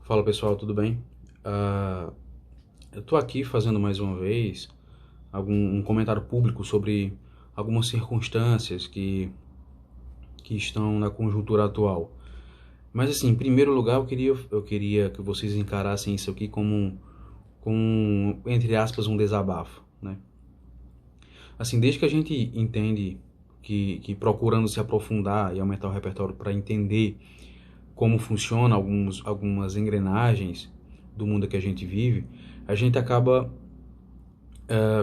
Fala pessoal, tudo bem? Eu estou aqui fazendo mais uma vez um comentário público sobre algumas circunstâncias que estão na conjuntura atual. Mas assim, em primeiro lugar, eu queria que vocês encarassem isso aqui como entre aspas, um desabafo, né? Assim, desde que a gente entende que procurando se aprofundar e aumentar o repertório para entender como funciona algumas engrenagens do mundo que a gente vive, a gente acaba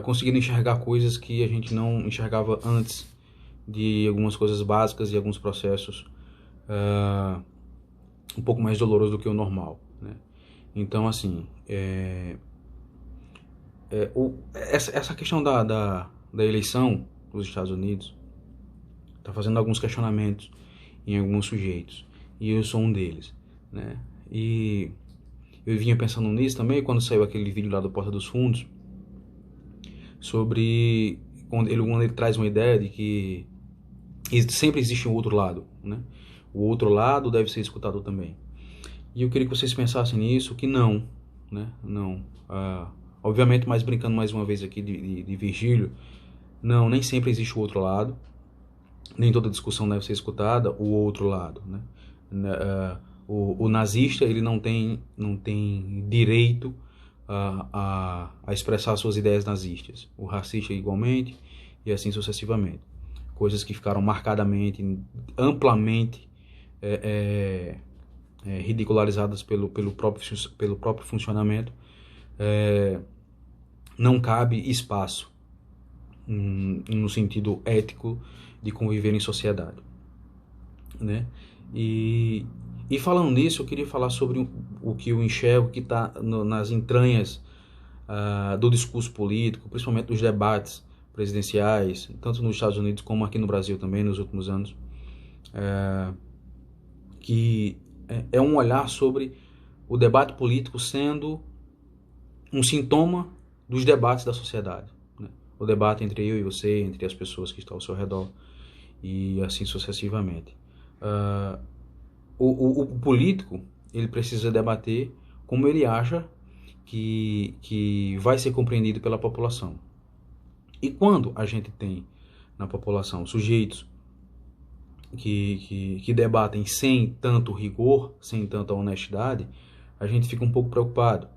conseguindo enxergar coisas que a gente não enxergava antes, de algumas coisas básicas e alguns processos um pouco mais dolorosos do que o normal, né? Então, assim, essa questão da eleição dos Estados Unidos está fazendo alguns questionamentos em alguns sujeitos, e eu sou um deles, né? E eu vinha pensando nisso também quando saiu aquele vídeo lá do Porta dos Fundos, sobre quando ele traz uma ideia de que sempre existe um outro lado, né? O outro lado deve ser escutado também. E eu queria que vocês pensassem nisso, que não, né? Não. Obviamente, mas brincando mais uma vez aqui de Virgílio, não, nem sempre existe o outro lado, nem toda discussão deve ser escutada, o outro lado, né? O nazista, ele não tem direito a expressar suas ideias nazistas. O racista igualmente, e assim sucessivamente. Coisas que ficaram marcadamente, amplamente ridicularizadas pelo próprio funcionamento. Não cabe espaço no sentido ético de conviver em sociedade, né? E falando nisso, eu queria falar sobre o que eu enxergo que está nas entranhas do discurso político, principalmente dos debates presidenciais, tanto nos Estados Unidos como aqui no Brasil também, nos últimos anos, que é um olhar sobre o debate político sendo um sintoma dos debates da sociedade, né? O debate entre eu e você, entre as pessoas que estão ao seu redor, e assim sucessivamente. O político, ele precisa debater como ele acha que vai ser compreendido pela população. E quando a gente tem na população sujeitos que debatem sem tanto rigor, sem tanta honestidade, a gente fica um pouco preocupado,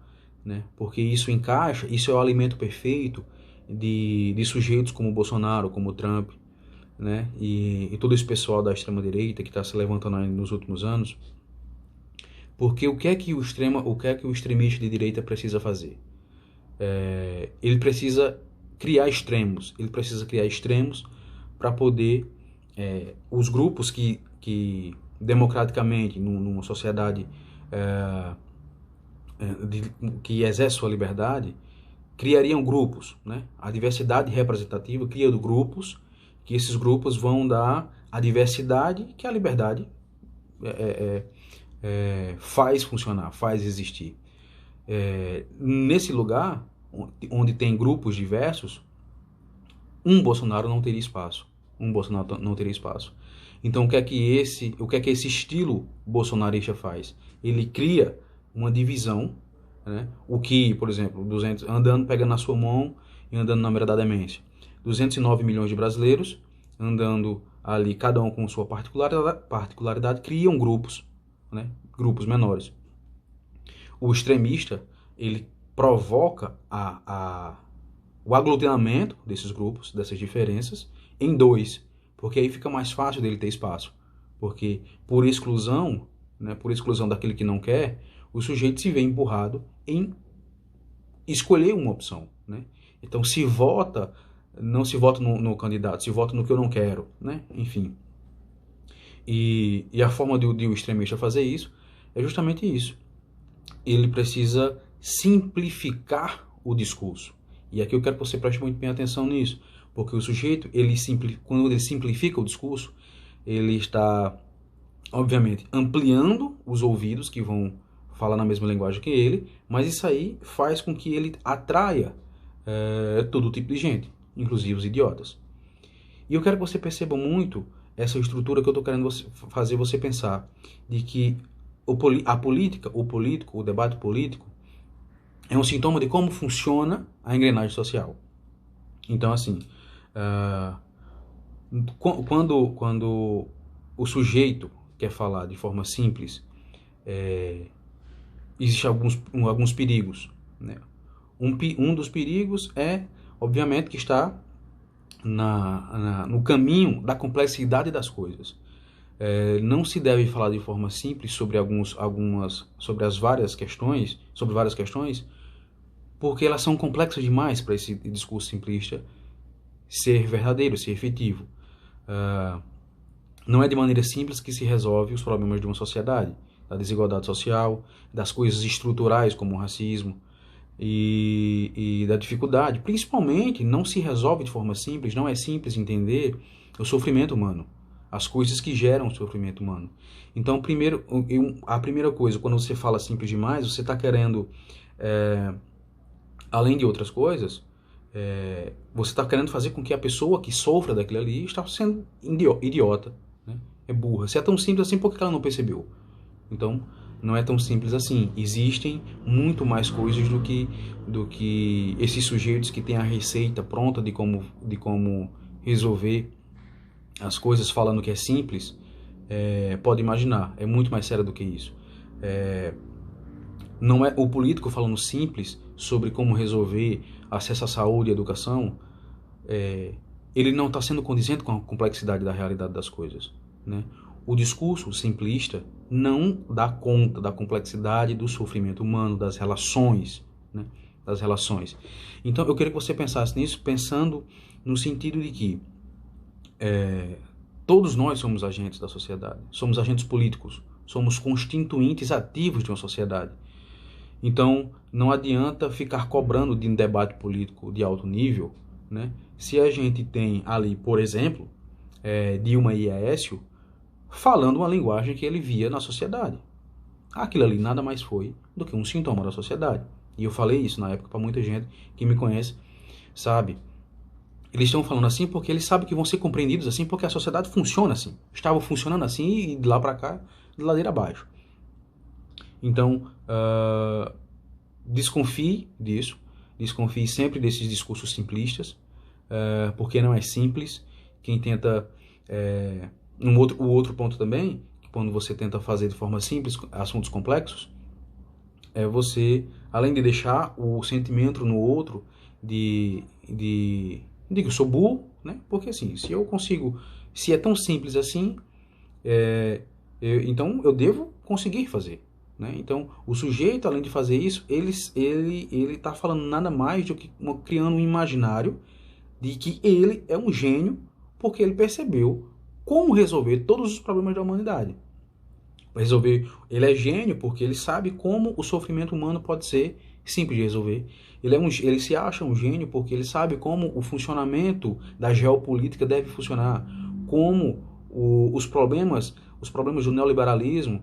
né? Porque isso é o alimento perfeito de sujeitos como Bolsonaro, como Trump, né? E todo esse pessoal da extrema-direita que está se levantando aí nos últimos anos. Porque o que é que o extremista de direita precisa fazer? Ele precisa criar extremos. Ele precisa criar extremos para poder os grupos que democraticamente, numa sociedade que exerce sua liberdade, criariam grupos, né? A diversidade representativa cria grupos, que esses grupos vão dar a diversidade que a liberdade faz funcionar, faz existir. Nesse lugar, onde tem grupos diversos, um Bolsonaro não teria espaço. Um Bolsonaro não teria espaço. Então, o que é que esse estilo bolsonarista faz? Ele cria uma divisão, né? O que, por exemplo, andando, pegando na sua mão e andando na mira da demência. 209 milhões de brasileiros andando ali, cada um com sua particularidade, criam grupos, né? Grupos menores. O extremista, ele provoca o aglutinamento desses grupos, dessas diferenças, em dois, porque aí fica mais fácil dele ter espaço. Porque por exclusão, né, por exclusão daquele que não quer, o sujeito se vê empurrado em escolher uma opção, né? Então, não se vota no candidato, se vota no que eu não quero, né? Enfim. E a forma de o extremista fazer isso é justamente isso. Ele precisa simplificar o discurso. E aqui eu quero que você preste muito bem atenção nisso, porque o sujeito, quando ele simplifica o discurso, ele está, obviamente, ampliando os ouvidos que vão falar na mesma linguagem que ele, mas isso aí faz com que ele atraia todo tipo de gente, inclusive os idiotas. E eu quero que você perceba muito essa estrutura que eu estou querendo fazer você pensar, de que a política, o político, o debate político é um sintoma de como funciona a engrenagem social. Então, assim, quando o sujeito quer falar de forma simples, existem alguns perigos, né? Um dos perigos é, obviamente, que está no caminho da complexidade das coisas. Não se deve falar de forma simples sobre sobre várias questões, porque elas são complexas demais para esse discurso simplista ser verdadeiro, ser efetivo. Não é de maneira simples que se resolve os problemas de uma sociedade, da desigualdade social, das coisas estruturais como o racismo e da dificuldade. Principalmente, não se resolve de forma simples, não é simples entender o sofrimento humano, as coisas que geram o sofrimento humano. Então, a primeira coisa, quando você fala simples demais, você está querendo, além de outras coisas, você está querendo fazer com que a pessoa que sofra daquilo ali está sendo idiota, né? É burra. Se é tão simples assim, por que ela não percebeu? Então, não é tão simples assim. Existem muito mais coisas do que esses sujeitos que têm a receita pronta de como resolver as coisas falando que é simples, pode imaginar. É muito mais sério do que isso. Não é o político falando simples sobre como resolver acesso à saúde e educação, ele não está sendo condizente com a complexidade da realidade das coisas, né? O discurso simplista não dá conta da complexidade do sofrimento humano, das relações, né? Das relações. Então, eu queria que você pensasse nisso, pensando no sentido de que todos nós somos agentes da sociedade, somos agentes políticos, somos constituintes ativos de uma sociedade. Então, não adianta ficar cobrando de um debate político de alto nível, né? Se a gente tem ali, por exemplo, Dilma e Aécio falando uma linguagem que ele via na sociedade. Aquilo ali nada mais foi do que um sintoma da sociedade. E eu falei isso na época para muita gente que me conhece, sabe? Eles estão falando assim porque eles sabem que vão ser compreendidos assim, porque a sociedade funciona assim. Estava funcionando assim e de lá para cá, de ladeira abaixo. Então, desconfie disso, desconfie sempre desses discursos simplistas, porque não é simples. Quem tenta... o outro ponto também, que quando você tenta fazer de forma simples assuntos complexos, é você, além de deixar o sentimento no outro de que eu sou burro, né? Porque assim, se é tão simples assim, então eu devo conseguir fazer, né? Então, o sujeito, além de fazer isso, ele está falando nada mais do que criando um imaginário de que ele é um gênio, porque ele percebeu como resolver todos os problemas da humanidade. Ele é gênio porque ele sabe como o sofrimento humano pode ser simples de resolver. Ele se acha um gênio porque ele sabe como o funcionamento da geopolítica deve funcionar, como os problemas do neoliberalismo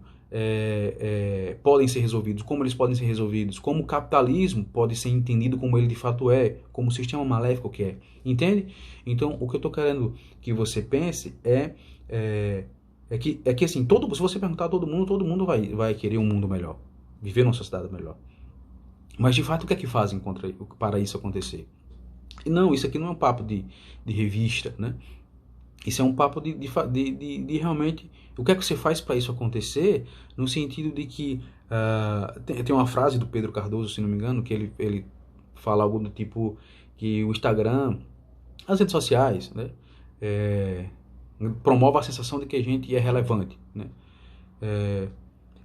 podem ser resolvidos, como eles podem ser resolvidos, como o capitalismo pode ser entendido como ele de fato é, como o sistema maléfico que é. Entende? Então, o que eu estou querendo que você pense é que assim, se você perguntar a todo mundo vai querer um mundo melhor, viver numa sociedade melhor. Mas, de fato, o que é que fazem para isso acontecer? Não, isso aqui não é um papo de revista, né? Isso é um papo de realmente... O que é que você faz para isso acontecer? No sentido de que... tem uma frase do Pedro Cardoso, se não me engano, que ele fala algo do tipo que o Instagram, as redes sociais, né? Promove a sensação de que a gente é relevante, né?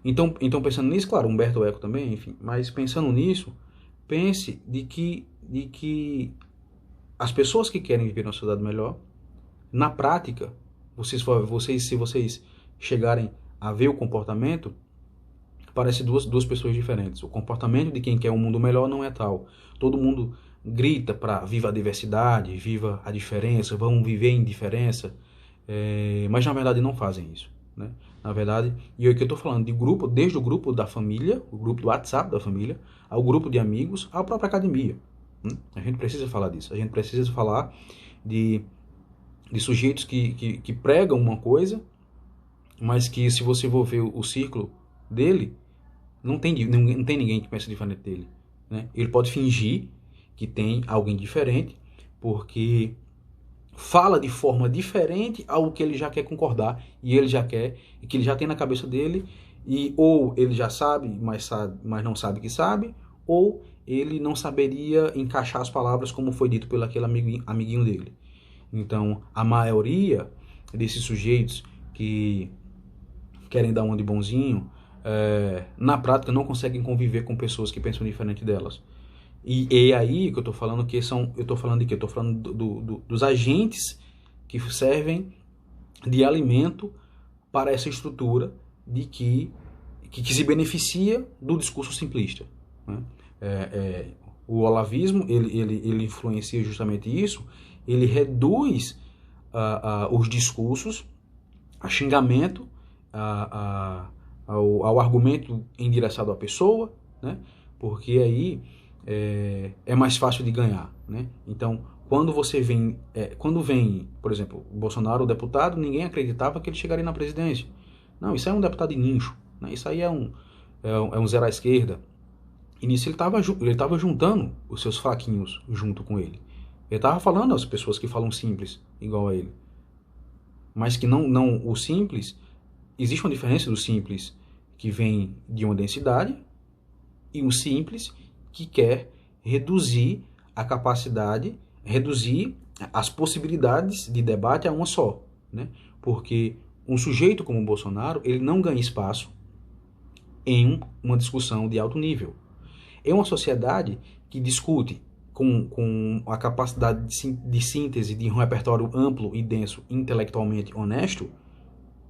Então, pensando nisso, claro, Humberto Eco também, enfim, mas pensando nisso, pense de que as pessoas que querem viver uma sociedade melhor, na prática, se vocês chegarem a ver o comportamento, parece duas pessoas diferentes. O comportamento de quem quer um mundo melhor não é tal. Todo mundo grita para viva a diversidade, viva a diferença, vamos viver em diferença, mas na verdade não fazem isso, né? Na verdade, e é o que eu estou falando de grupo, desde o grupo da família, o grupo do WhatsApp da família, ao grupo de amigos, à própria academia, né? A gente precisa falar disso, a gente precisa falar de sujeitos que pregam uma coisa, mas que, se você for ver o círculo dele, não tem ninguém que pensa diferente dele, né? Ele pode fingir que tem alguém diferente, porque fala de forma diferente ao que ele já quer concordar, e ele já quer, e que ele já tem na cabeça dele, e ou ele já sabe, mas não sabe que sabe, ou ele não saberia encaixar as palavras como foi dito pelo aquele amiguinho dele. Então, a maioria desses sujeitos que querem dar uma de bonzinho, na prática não conseguem conviver com pessoas que pensam diferente delas. E aí que eu tô falando que eu tô falando de que eu tô falando dos agentes que servem de alimento para essa estrutura de que se beneficia do discurso simplista, né? O olavismo ele influencia justamente isso. Ele reduz os discursos a xingamento, ao argumento endereçado à pessoa, né? Porque aí é mais fácil de ganhar, né? Então, quando vem, por exemplo, o Bolsonaro, o deputado, ninguém acreditava que ele chegaria na presidência. Não, isso aí é um deputado de nicho, né? Isso aí é um zero à esquerda. E nisso ele estava juntando os seus fraquinhos junto com ele. Ele estava falando às pessoas que falam simples, igual a ele. Mas que o simples, existe uma diferença do simples que vem de uma densidade e um simples que quer reduzir a capacidade, reduzir as possibilidades de debate a uma só, né? Porque um sujeito como o Bolsonaro, ele não ganha espaço em uma discussão de alto nível. É uma sociedade que discute com a capacidade de síntese de um repertório amplo e denso, intelectualmente honesto.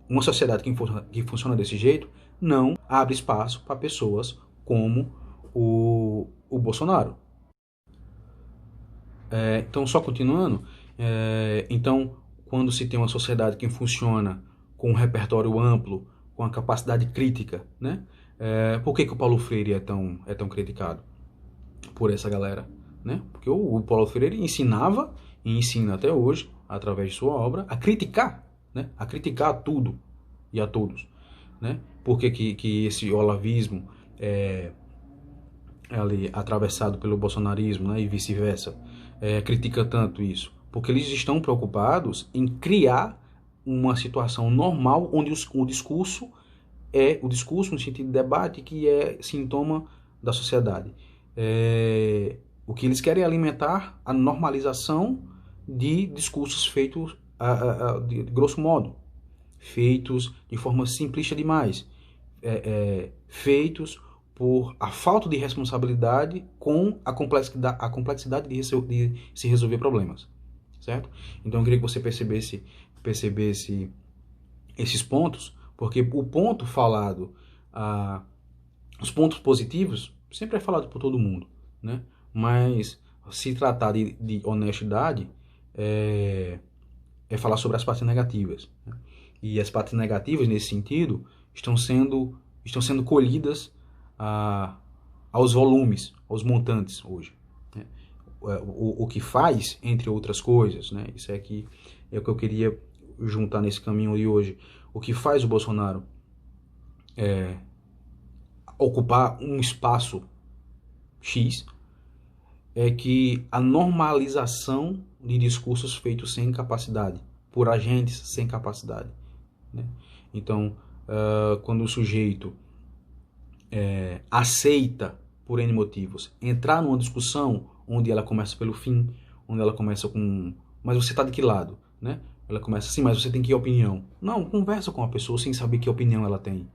Uma sociedade que funciona desse jeito não abre espaço para pessoas como o Bolsonaro. Então, só continuando, então, quando se tem uma sociedade que funciona com um repertório amplo, com a capacidade crítica, né? Por que o Paulo Freire é tão criticado por essa galera, né? Porque o Paulo Freire ensinava e ensina até hoje, através de sua obra, a criticar, né? A criticar tudo e a todos, né? Por que esse olavismo é ali atravessado pelo bolsonarismo, né? E vice-versa, critica tanto isso? Porque eles estão preocupados em criar uma situação normal onde o discurso no sentido de debate, que é sintoma da sociedade. O que eles querem é alimentar a normalização de discursos feitos, de grosso modo, feitos de forma simplista demais, feitos por a falta de responsabilidade com a complexidade de se resolver problemas, certo? Então eu queria que você percebesse esses pontos, porque o ponto falado, os pontos positivos, sempre é falado por todo mundo, né? Mas se tratar de honestidade, é falar sobre as partes negativas, né? E as partes negativas, nesse sentido, estão sendo colhidas aos volumes, aos montantes hoje, né? O que faz, entre outras coisas, né? Isso aqui é o que eu queria juntar nesse caminho de hoje. O que faz o Bolsonaro ocupar um espaço X é que a normalização de discursos feitos sem capacidade, por agentes sem capacidade, né? Então, quando o sujeito aceita, por N motivos, entrar numa discussão onde ela começa pelo fim, onde ela começa com... Mas você está de que lado, né? Ela começa assim, mas você tem que opinião. Não, conversa com a pessoa sem saber que opinião ela tem.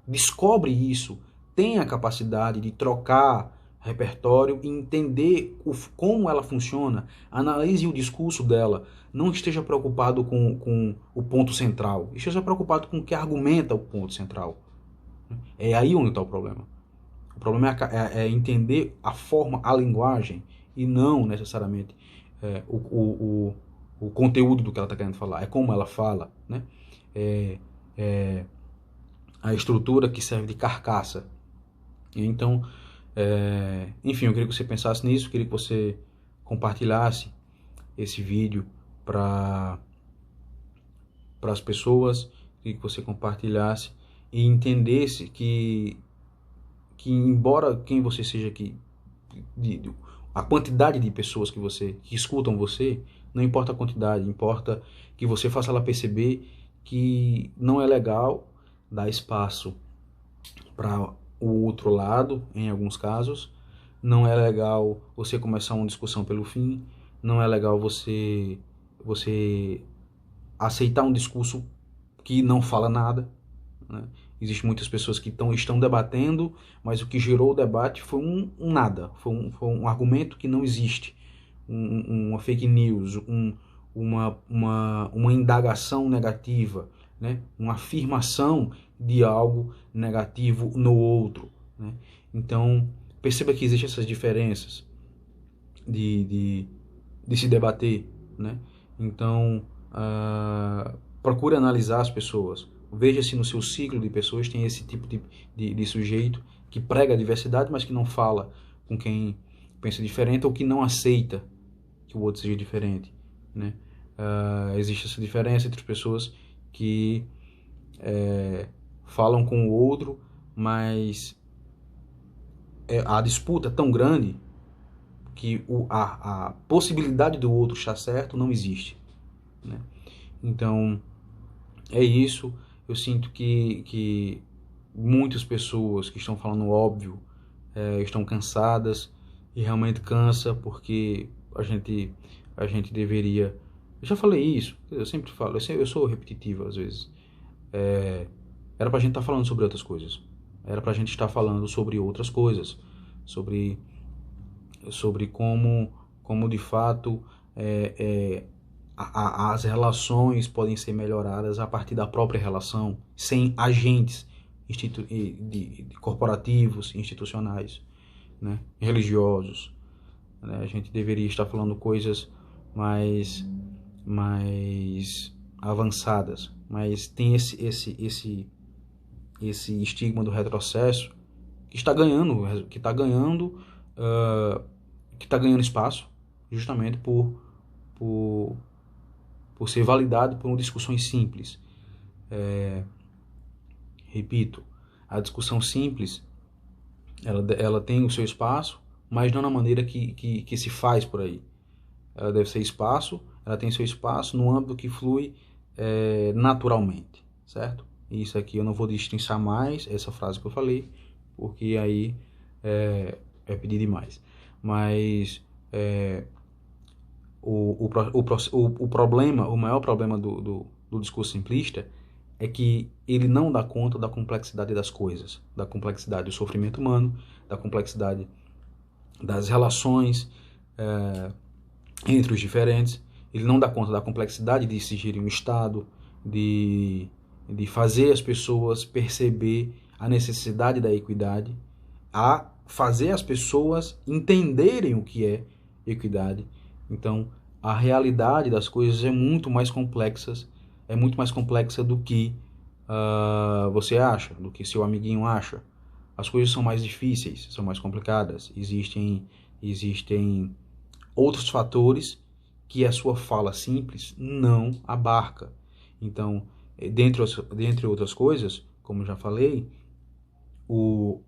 Descobre isso. Tenha a capacidade de trocar repertório e entender como ela funciona. Analise o discurso dela. Não esteja preocupado com o ponto central. Esteja preocupado com o que argumenta o ponto central. É aí onde está o problema. O problema é entender a forma, a linguagem, e não necessariamente o conteúdo do que ela está querendo falar. É como ela fala, né? A estrutura que serve de carcaça. Então, enfim, eu queria que você pensasse nisso, eu queria que você compartilhasse esse vídeo para as pessoas, queria que você compartilhasse e entendesse que embora quem você seja, a quantidade de pessoas que escutam você, não importa a quantidade, importa que você faça ela perceber que não é legal dar espaço para o outro lado, em alguns casos. Não é legal você começar uma discussão pelo fim. Não é legal você aceitar um discurso que não fala nada, né? Existem muitas pessoas que estão debatendo, mas o que gerou o debate foi um nada, foi um argumento que não existe, uma fake news, uma indagação negativa, né? Uma afirmação de algo negativo no outro, né? Então, perceba que existem essas diferenças de, de, de se debater, né? Então, procure analisar as pessoas. Veja se no seu ciclo de pessoas tem esse tipo de sujeito que prega a diversidade, mas que não fala com quem pensa diferente ou que não aceita que o outro seja diferente, né? Existe essa diferença entre pessoas que falam com o outro, mas a disputa é tão grande que a possibilidade do outro estar certo não existe, né? Então, é isso. Eu sinto que muitas pessoas que estão falando óbvio estão cansadas, e realmente cansa, porque a gente deveria... Eu já falei isso, eu sempre falo, eu sou repetitivo às vezes. Era pra gente estar falando sobre outras coisas. Era pra gente estar falando sobre outras coisas, sobre como de fato as relações podem ser melhoradas a partir da própria relação, sem agentes corporativos, institucionais, né, religiosos, né? A gente deveria estar falando coisas mais avançadas, mas tem esse estigma do retrocesso que está ganhando, que está ganhando espaço, justamente por, por ser validado por discussões simples. Repito, a discussão simples, ela tem o seu espaço, mas não na maneira que se faz por aí. Ela deve ser espaço, ela tem seu espaço no âmbito que flui naturalmente, certo? Isso aqui eu não vou destrinchar mais, essa frase que eu falei, porque aí é pedir demais. Mas o problema, o maior problema do discurso simplista é que ele não dá conta da complexidade das coisas, da complexidade do sofrimento humano, da complexidade das relações entre os diferentes. Ele não dá conta da complexidade de se gerir um Estado, de fazer as pessoas perceber a necessidade da equidade, a fazer as pessoas entenderem o que é equidade. Então, a realidade das coisas é muito mais complexa do que você acha, do que seu amiguinho acha. As coisas são mais difíceis, são mais complicadas. Existem outros fatores que a sua fala simples não abarca. Então, dentre outras coisas, como já falei,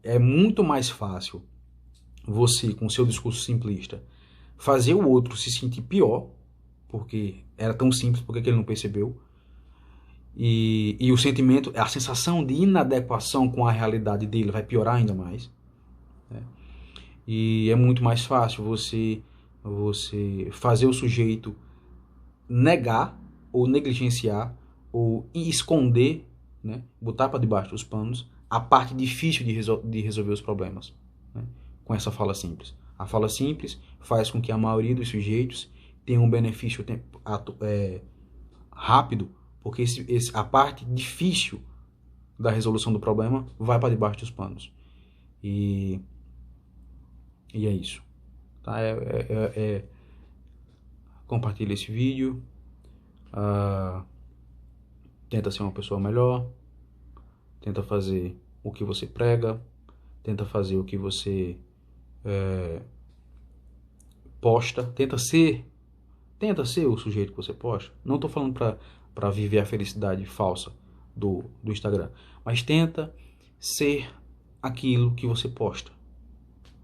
é muito mais fácil você, com seu discurso simplista, fazer o outro se sentir pior, porque era tão simples, porque ele não percebeu, e o sentimento, a sensação de inadequação com a realidade dele vai piorar ainda mais, né? E é muito mais fácil você fazer o sujeito negar ou negligenciar ou esconder, né, botar para debaixo dos panos a parte difícil de resolver os problemas, né, com essa fala simples. A fala simples faz com que a maioria dos sujeitos tenha um benefício rápido, porque a parte difícil da resolução do problema vai para debaixo dos panos. E é isso. Tá? Compartilhe esse vídeo. Tenta ser uma pessoa melhor. Tenta fazer o que você prega. Tenta fazer o que você posta. Tenta ser o sujeito que você posta. Não estou falando para viver a felicidade falsa, do Instagram. Mas tenta ser aquilo que você posta.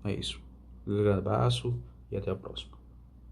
É isso. Um grande abraço e até a próxima.